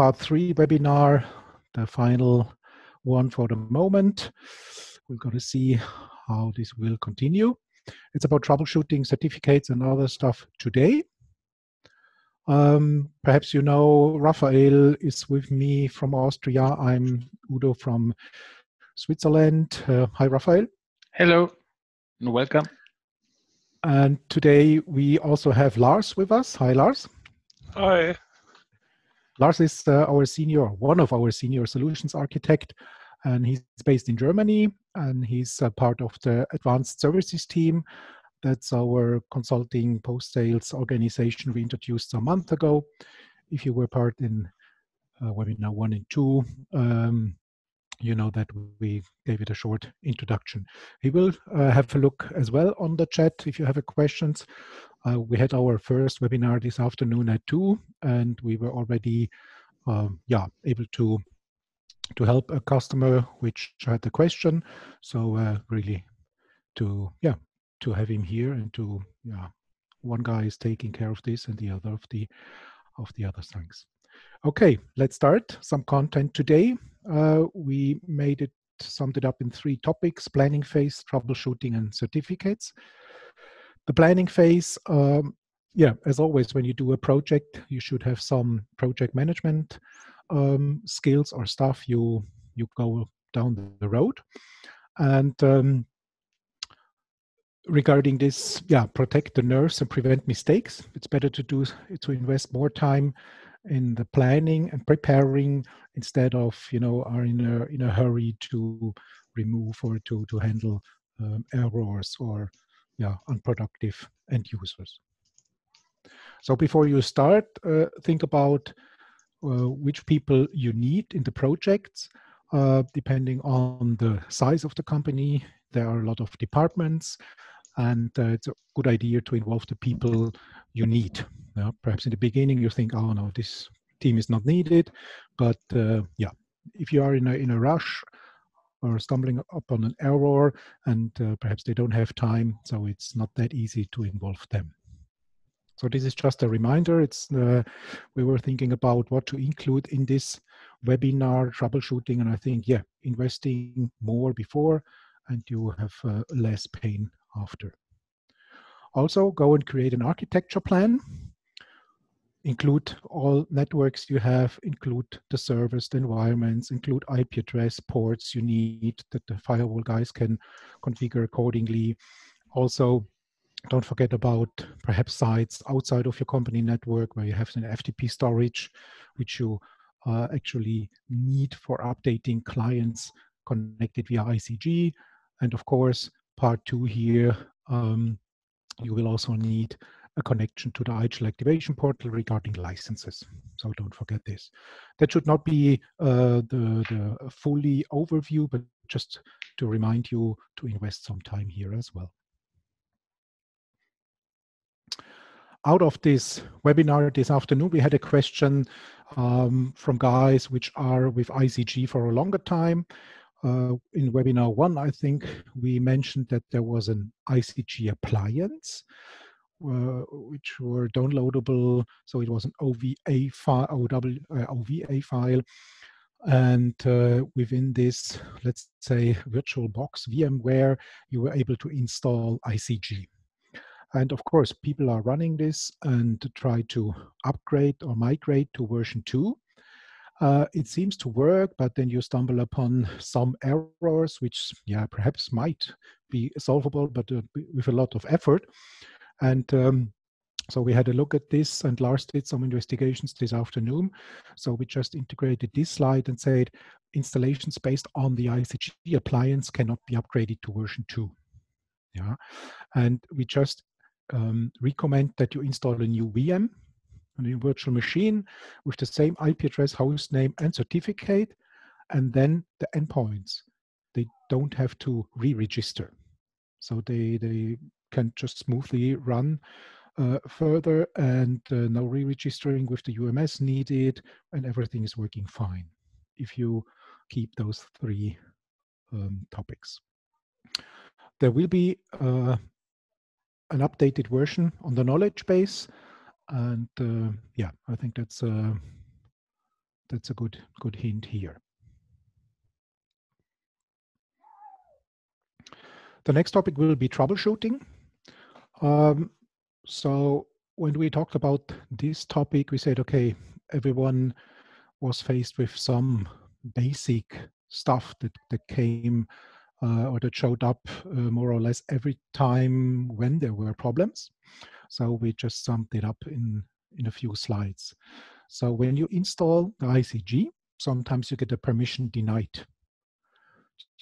part 3 webinar, the final one for the moment. We're going to see how this will continue. It's about troubleshooting certificates and other stuff today. Perhaps you know Raphael is with me from Austria. I'm Udo from Switzerland. Hi, Raphael. Hello and welcome. And today we also have Lars with us. Hi, Lars. Hi. Lars is one of our senior solutions architect, and he's based in Germany, and he's part of the advanced services team. That's our consulting post-sales organization we introduced a month ago. If you were part in webinar 1 and 2, you know that we gave it a short introduction. He will have a look as well on the chat if you have questions. We had our first webinar this afternoon at 2, and we were already able to help a customer which had a question. So really to have him here, and one guy is taking care of this and the other of the other things. Okay, let's start. Some content today. We summed it up in 3 topics: planning phase, troubleshooting, and certificates. The planning phase, as always, when you do a project, you should have some project management skills or stuff you go down the road. And regarding this, protect the nerves and prevent mistakes. It's better to invest more time in the planning and preparing instead of are in a hurry to remove or to handle errors or unproductive end users. So before you start, think about which people you need in the projects. Depending on the size of the company, there are a lot of departments, and it's a good idea to involve the people you need. Perhaps in the beginning you think, oh no, this team is not needed, but if you are in a rush or stumbling upon an error, and perhaps they don't have time, so it's not that easy to involve them. So this is just a reminder. We were thinking about what to include in this webinar, troubleshooting, and I think investing more before, and you have less pain after. Also, go and create an architecture plan. Include all networks you have, include the servers, the environments, include IP address ports you need that the firewall guys can configure accordingly. Also, don't forget about perhaps sites outside of your company network where you have an FTP storage, which you actually need for updating clients connected via ICG. And of course, part 2 here, you will also need a connection to the IGEL activation portal regarding licenses. So don't forget this. That should not be the fully overview, but just to remind you to invest some time here as well. Out of this webinar this afternoon, we had a question from guys which are with ICG for a longer time. In webinar 1, I think we mentioned that there was an ICG appliance which were downloadable. So it was an OVA file. And within this, let's say, VirtualBox VMware, you were able to install ICG. And of course, people are running this and try to upgrade or migrate to version 2. It seems to work, but then you stumble upon some errors, which perhaps might be solvable, but with a lot of effort. And so we had a look at this, and Lars did some investigations this afternoon. So we just integrated this slide and said installations based on the ICG appliance cannot be upgraded to version 2. And we just recommend that you install a new VM, a new virtual machine with the same IP address, host name, and certificate, and then the endpoints, they don't have to re-register. So they can just smoothly run further, and no re-registering with the UMS needed, and everything is working fine if you keep those 3 topics. There will be an updated version on the knowledge base, and I think that's that's a good hint here. The next topic will be troubleshooting. So when we talked about this topic, we said, okay, everyone was faced with some basic stuff that came or that showed up more or less every time when there were problems. So we just summed it up in a few slides. So when you install the ICG, sometimes you get a permission denied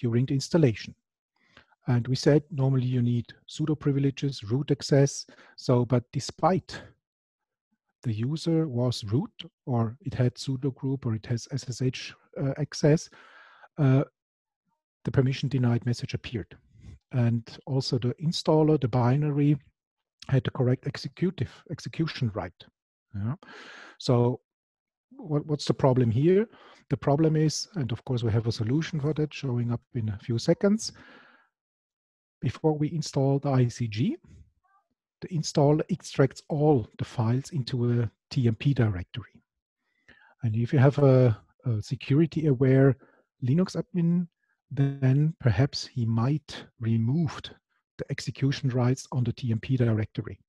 during the installation. And we said normally you need sudo privileges, root access. So, but despite the user was root or it had sudo group or it has SSH access, the permission denied message appeared. And also the installer, the binary, had the correct execution right. Yeah. So what's the problem here? The problem is, and of course we have a solution for that showing up in a few seconds. Before we install the ICG, the installer extracts all the files into a TMP directory. And if you have a security-aware Linux admin, then perhaps he might remove the execution rights on the TMP directory,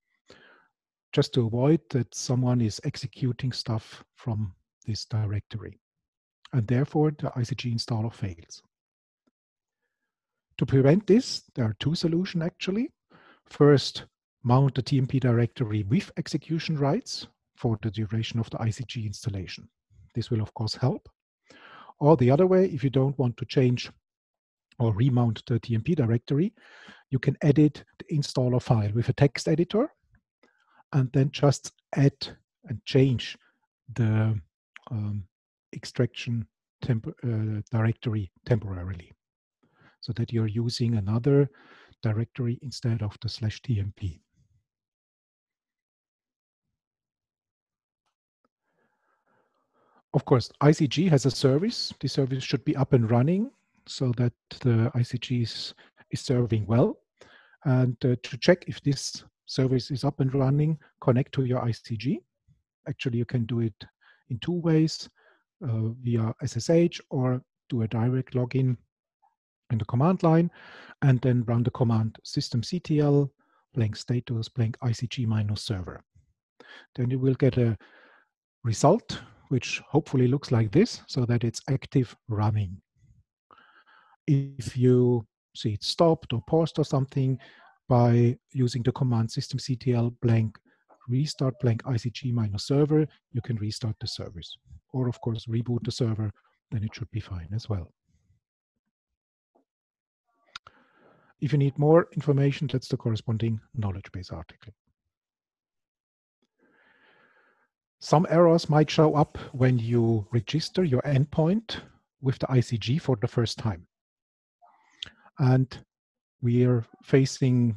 just to avoid that someone is executing stuff from this directory. And therefore, the ICG installer fails. To prevent this, there are two solutions actually. First, mount the TMP directory with execution rights for the duration of the ICG installation. This will of course help. Or the other way, if you don't want to change or remount the TMP directory, you can edit the installer file with a text editor and then just add and change the extraction directory temporarily, so that you're using another directory instead of the /tmp. Of course, ICG has a service. The service should be up and running so that the ICG is serving well. And to check if this service is up and running, connect to your ICG. Actually, you can do it in two ways, via SSH or do a direct login in the command line, and then run the command systemctl blank status blank ICG minus server. Then you will get a result which hopefully looks like this, so that it's active running. If you see it stopped or paused or something, by using the command systemctl blank restart blank ICG minus server, you can restart the service. Or of course reboot the server, then it should be fine as well. If you need more information, that's the corresponding knowledge base article. Some errors might show up when you register your endpoint with the ICG for the first time. And we are facing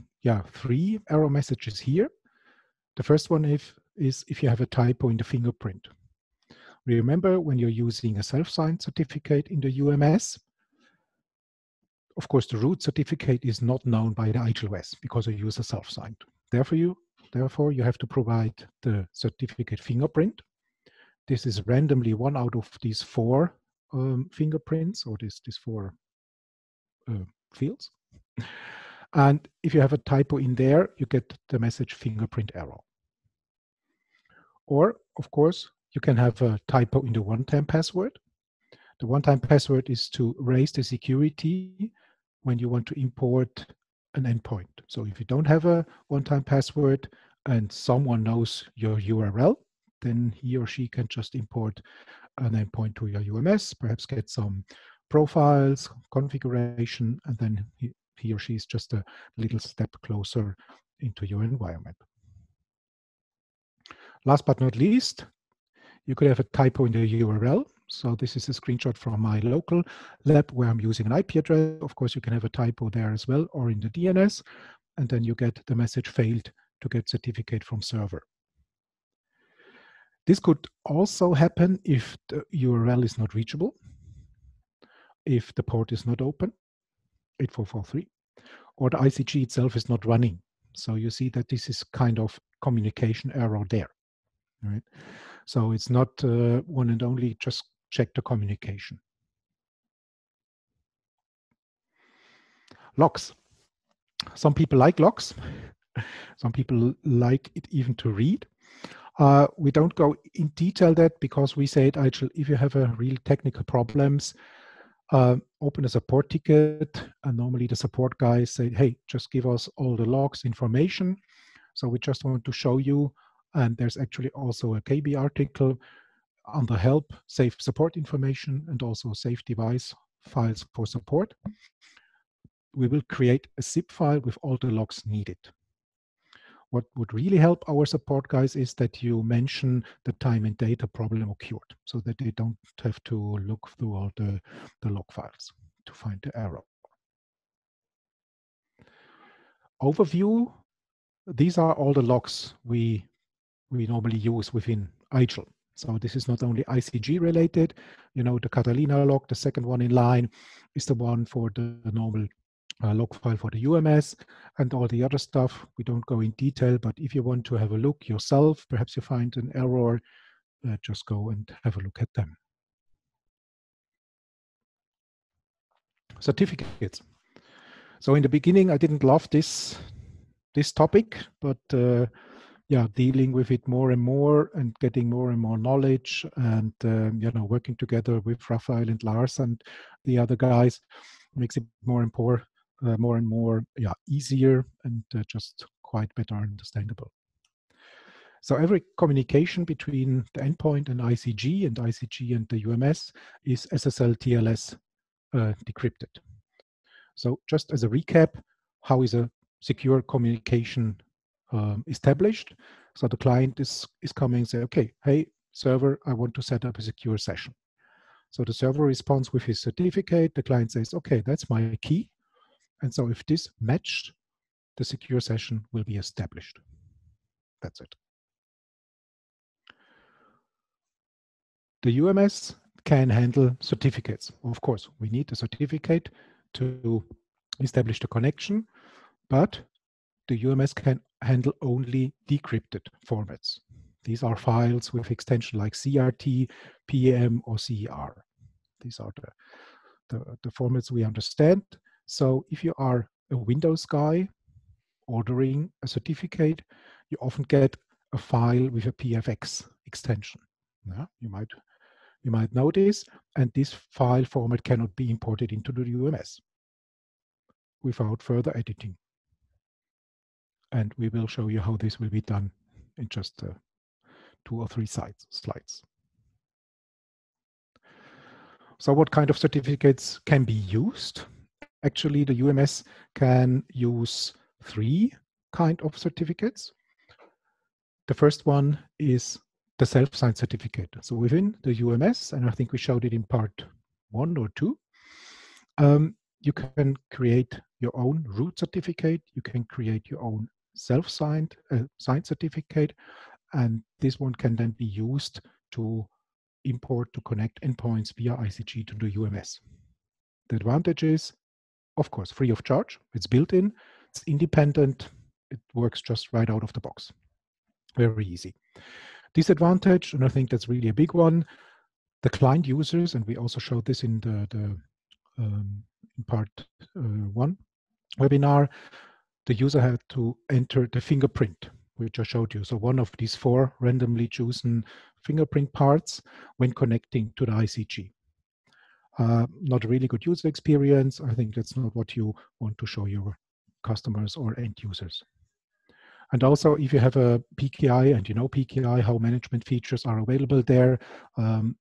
three error messages here. The first one is if you have a typo in the fingerprint. Remember, when you're using a self-signed certificate in the UMS, of course, the root certificate is not known by the IGEL OS because you use a self-signed. Therefore, you have to provide the certificate fingerprint. This is randomly one out of these four fingerprints, or these four fields. And if you have a typo in there, you get the message fingerprint error. Or, of course, you can have a typo in the one-time password. The one-time password is to raise the security when you want to import an endpoint. So if you don't have a one-time password and someone knows your URL, then he or she can just import an endpoint to your UMS, perhaps get some profiles, configuration, and then he or she is just a little step closer into your environment. Last but not least, you could have a typo in the URL. So this is a screenshot from my local lab where I'm using an IP address. Of course, you can have a typo there as well, or in the DNS, and then you get the message failed to get certificate from server. This could also happen if the URL is not reachable, if the port is not open, 8443, or the ICG itself is not running. So you see that this is kind of communication error there, right? So it's not one and only just check the communication. Logs. Some people like logs. Some people like it even to read. We don't go in detail that because we say at IGEL, if you have a real technical problems, open a support ticket, and normally the support guys say, hey, just give us all the logs information. So we just want to show you, and there's actually also a KB article under help, save support information, and also save device files for support. We will create a zip file with all the logs needed. What would really help our support guys is that you mention the time and date a problem occurred, so that they don't have to look through all the log files to find the error. Overview, these are all the logs we normally use within IGEL. So this is not only ICG related, you know, the Catalina log, the second one in line, is the one for the normal log file for the UMS, and all the other stuff. We don't go in detail, but if you want to have a look yourself, perhaps you find an error, just go and have a look at them. Certificates. So in the beginning, I didn't love this topic, but yeah, dealing with it more and more and getting more and more knowledge, and you know, working together with Raphael and Lars and the other guys makes it more and more easier and just quite better understandable. So every communication between the endpoint and ICG and the UMS is SSL TLS decrypted. So just as a recap, how is a secure communication established? So the client is coming and say, okay, hey, server, I want to set up a secure session. So the server responds with his certificate. The client says, okay, that's my key. And so if this matched, the secure session will be established. That's it. The UMS can handle certificates. Of course, we need a certificate to establish the connection, but the UMS can handle only decrypted formats. These are files with extension like CRT, PEM, or CER. These are the formats we understand. So if you are a Windows guy ordering a certificate, you often get a file with a PFX extension. Yeah, you might know this, and this file format cannot be imported into the UMS without further editing. And we will show you how this will be done in just 2 or 3 slides. So what kind of certificates can be used? Actually, the UMS can use 3 kind of certificates. The first one is the self-signed certificate. So within the UMS, and I think we showed it in part 1 or 2, you can create your own root certificate. You can create your own self-signed signed certificate, and this one can then be used to import to connect endpoints via ICG to the UMS. The advantage is, of course, free of charge. It's built in, it's independent, it works just right out of the box. Very easy. Disadvantage, and I think that's really a big one, the client users, and we also showed this in in part 1 webinar, the user had to enter the fingerprint, which I showed you. So one of these 4 randomly chosen fingerprint parts when connecting to the ICG. Not a really good user experience. I think that's not what you want to show your customers or end users. And also, if you have a PKI and you know PKI, how management features are available there,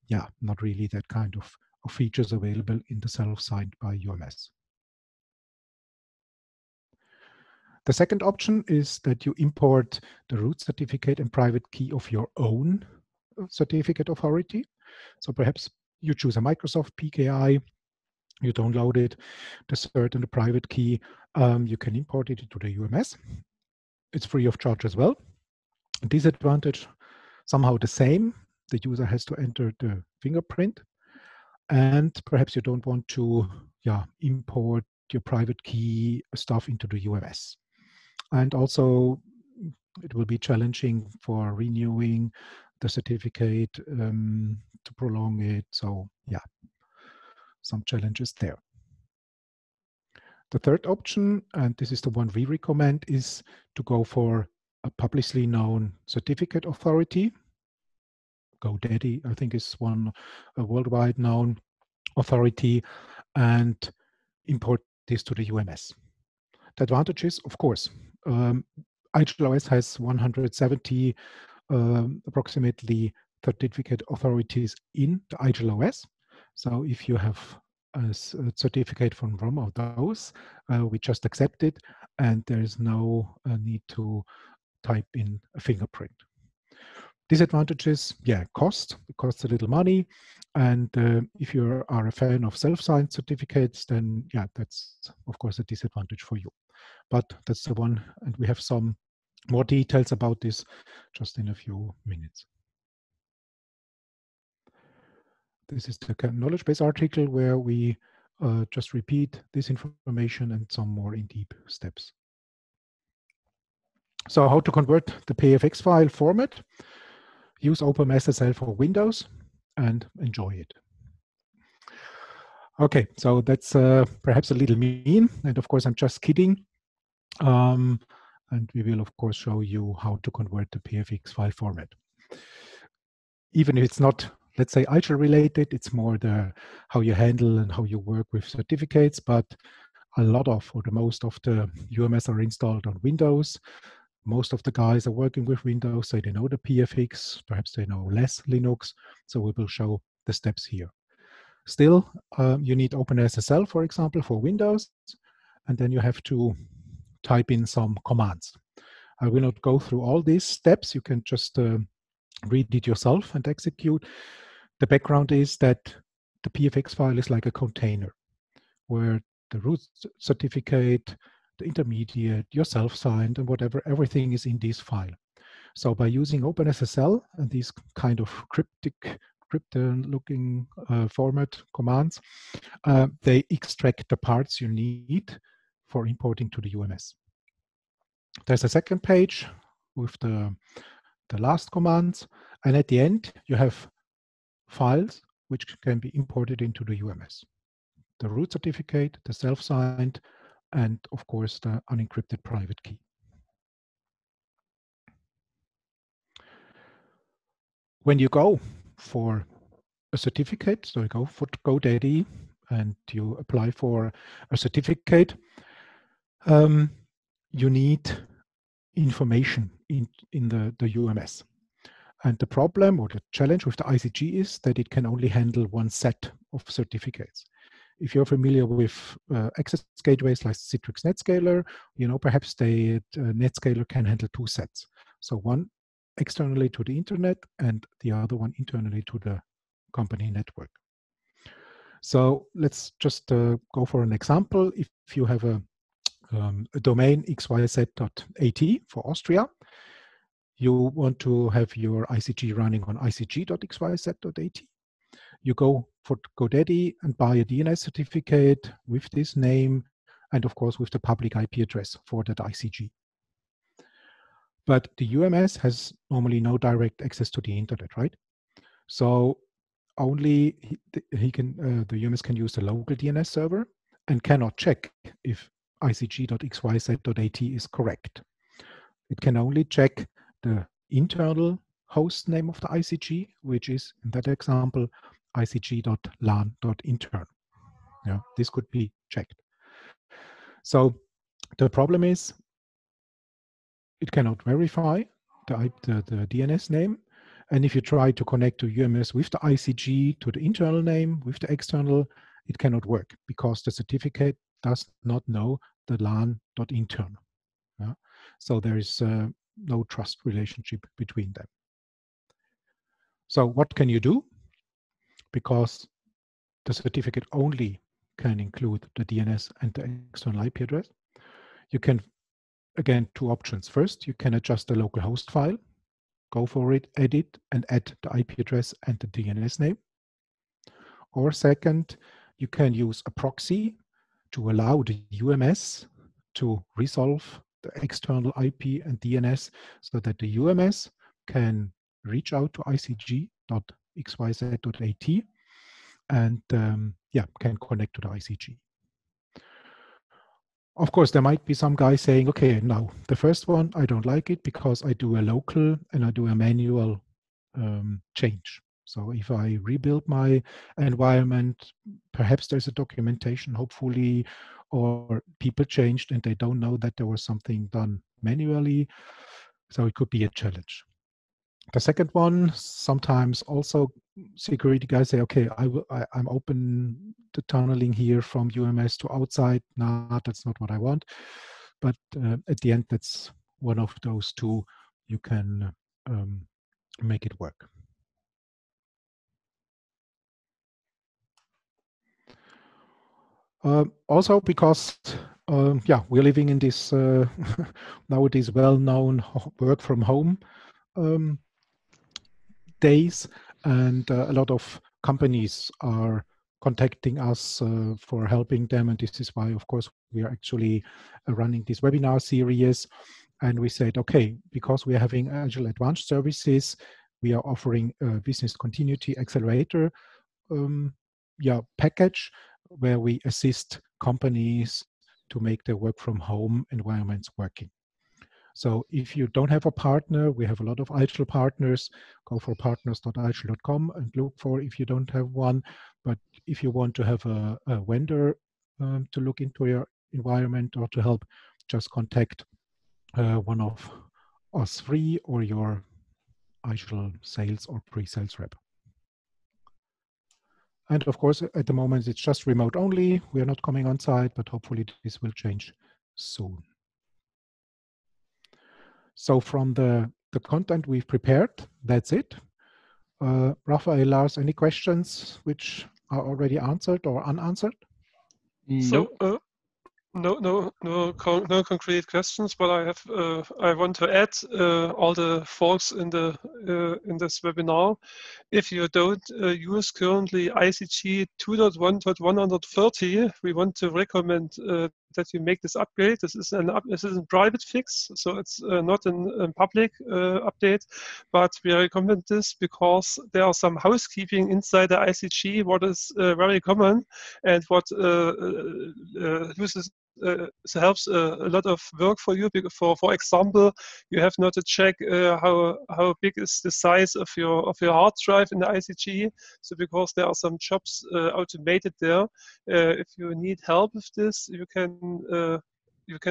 yeah, not really that kind of features available in the self-signed by UMS. The second option is that you import the root certificate and private key of your own certificate authority. So perhaps you choose a Microsoft PKI, you download it, the cert and the private key, you can import it into the UMS. It's free of charge as well. Disadvantage, somehow the same. The user has to enter the fingerprint, and perhaps you don't want to import your private key stuff into the UMS. And also, it will be challenging for renewing the certificate to prolong it. So yeah, some challenges there. The third option, and this is the one we recommend, is to go for a publicly known certificate authority. GoDaddy, I think, is one, a worldwide known authority, and import this to the UMS. The advantage is, of course, IGEL OS has 170 approximately certificate authorities in the IGEL OS. So if you have a certificate from one of those, we just accept it, and there is no need to type in a fingerprint. Disadvantages, yeah, cost. It costs a little money. And if you are a fan of self-signed certificates, then yeah, that's of course a disadvantage for you. But that's the one, and we have some more details about this just in a few minutes. This is the knowledge base article where we just repeat this information and some more in-deep steps. So how to convert the PFX file format? Use OpenSSL for Windows and enjoy it. Okay, so that's perhaps a little mean, and of course I'm just kidding. And we will of course show you how to convert the PFX file format. Even if it's not, let's say, IGEL related, it's more the how you handle and how you work with certificates, but a lot of, or the most of the UMS are installed on Windows. Most of the guys are working with Windows, so they know the PFX, perhaps they know less Linux, so we will show the steps here. Still, you need OpenSSL, for example, for Windows, and then you have to type in some commands. I will not go through all these steps. You can just read it yourself and execute. The background is that the PFX file is like a container where the root certificate, the intermediate, your self-signed, and whatever, everything is in this file. So by using OpenSSL and these kind of crypto-looking format commands, they extract the parts you need for importing to the UMS. There's a second page with the last commands, and at the end you have files which can be imported into the UMS. The root certificate, the self-signed, and of course the unencrypted private key. When you go for a certificate, so you go for GoDaddy and you apply for a certificate, you need information in the UMS. And the problem or the challenge with the ICG is that it can only handle one set of certificates. If you're familiar with access gateways like Citrix NetScaler, you know, perhaps NetScaler can handle two sets. So one externally to the internet and the other one internally to the company network. So let's just go for an example. If you have a domain xyz.at for Austria, you want to have your ICG running on icg.xyz.at. You go for GoDaddy and buy a DNS certificate with this name and of course with the public IP address for that ICG. But the UMS has normally no direct access to the internet, right? So only the UMS can use the local DNS server and cannot check if icg.xyz.at is correct. It can only check the internal host name of the ICG, which is, in that example, icg.lan.intern. Yeah, this could be checked. So the problem is it cannot verify the DNS name. And if you try to connect to UMS with the ICG to the internal name, with the external, it cannot work because the certificate does not know the lan.intern. Yeah? So there is no trust relationship between them. So what can you do? Because the certificate only can include the DNS and the external IP address. You can, again, two options. First, you can adjust the local host file, go for it, edit, and add the IP address and the DNS name. Or second, you can use a proxy to allow the UMS to resolve the external IP and DNS so that the UMS can reach out to icg.lan.intern xyz.at, and yeah, can connect to the ICG. Of course, there might be some guy saying, okay, now the first one, I don't like it because I do a local and I do a manual change. So if I rebuild my environment, perhaps there's a documentation, hopefully, or people changed and they don't know that there was something done manually. So it could be a challenge. The second one, sometimes also security guys say, okay, I'm open to tunneling here from UMS to outside. No, that's not what I want. But at the end, that's one of those two you can make it work. Also because, yeah, we're living in this nowadays well-known work from home days, and a lot of companies are contacting us for helping them, and this is why, of course, we are actually running this webinar series. And we said, okay, because we are having IGEL Advanced Services, we are offering a business continuity accelerator package where we assist companies to make their work from home environments working. So if you don't have a partner, we have a lot of IGEL partners. Go for partners.igel.com and look for if you don't have one. But if you want to have a vendor to look into your environment or to help, just contact one of us three or your IGEL sales or pre-sales rep. And of course, at the moment, it's just remote only. We are not coming on site, but hopefully this will change soon. So from the content we've prepared, that's it. Raphael, Lars, any questions which are already answered or unanswered? No. So, no concrete questions, but I want to add all the folks in this webinar. If you don't use currently ICG 2.1.130, we want to recommend that you make this upgrade. This is a private fix, so it's not a public update, but we recommend this because there are some housekeeping inside the ICG, what is very common and what helps a lot of work for you. For example, you have not to check how big is the size of your hard drive in the ICG. So because there are some jobs automated there, if you need help with this, you can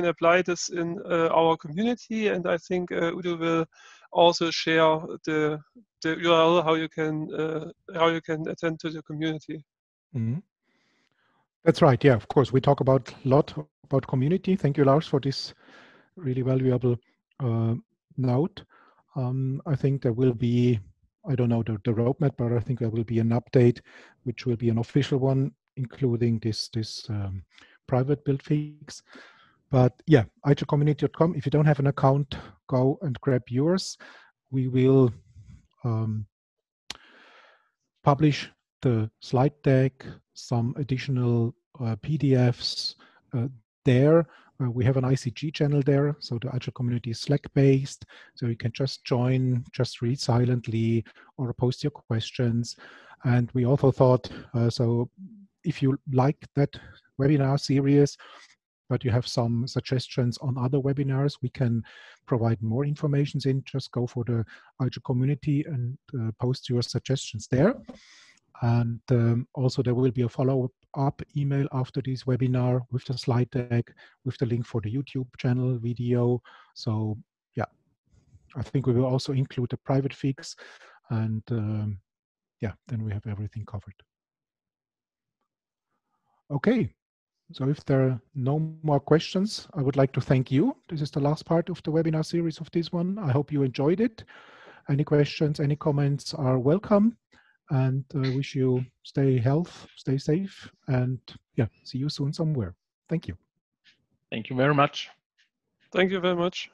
apply this in our community, and I think Udo will also share the URL how you can attend to the community. Mm-hmm. That's right. Yeah, of course. We talk about a lot about community. Thank you, Lars, for this really valuable note. I think there will be, I don't know the roadmap, but I think there will be an update, which will be an official one, including this private build fix. But yeah, igelcommunity.com. If you don't have an account, go and grab yours. We will publish the slide deck, some additional PDFs there. We have an ICG channel there, so the IGEL community is Slack-based, so you can just join, just read silently, or post your questions. And we also thought, so if you like that webinar series, but you have some suggestions on other webinars, we can provide more information in. Just go for the IGEL community and post your suggestions there. And also there will be a follow-up email after this webinar with the slide deck, with the link for the YouTube channel video. So yeah, I think we will also include a private fix, and yeah, then we have everything covered. Okay. So if there are no more questions, I would like to thank you. This is the last part of the webinar series of this one. I hope you enjoyed it. Any questions, any comments are welcome. And I wish you stay safe, and yeah, see you soon somewhere. Thank you. Thank you very much. Thank you very much.